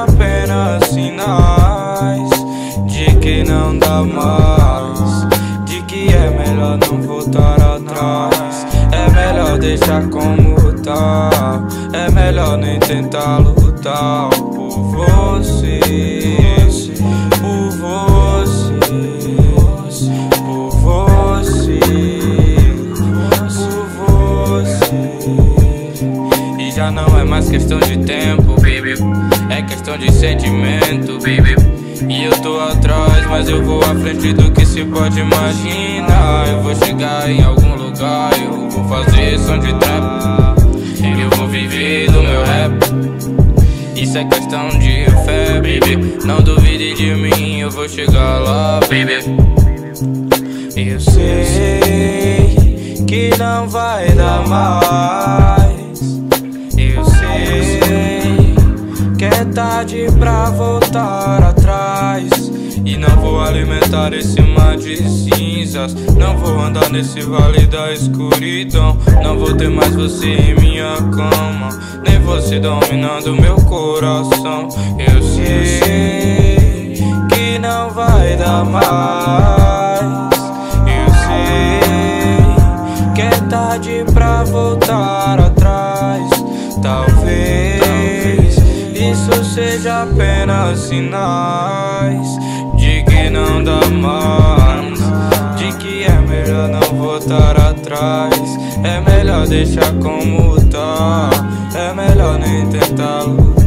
apenas sinais de que não dá mais, de que é melhor não voltar atrás. É melhor deixar como tá, é melhor nem tentar lutar por você, por você, por você, por você. E já não é mais questão de tempo, baby, é questão de sentimento, baby. E eu tô atrás, mas eu vou à frente do que se pode imaginar. Eu vou chegar em algum lugar, eu vou fazer som de trap, e eu vou viver do meu rap. Isso é questão de fé, baby, não duvide de mim, eu vou chegar lá, baby. Eu sei que não vai dar mais, eu sei que é tarde pra voltar atrás. E não vou alimentar esse mar de cinzas, não vou andar nesse vale da escuridão. Não vou ter mais você em minha cama, nem você dominando meu coração. Eu sei que não vai dar mais, eu sei que é tarde pra voltar atrás. Talvez isso seja apenas sinais de que não dá mais, de que é melhor não voltar atrás. É melhor deixar como tá, é melhor nem tentar lutar.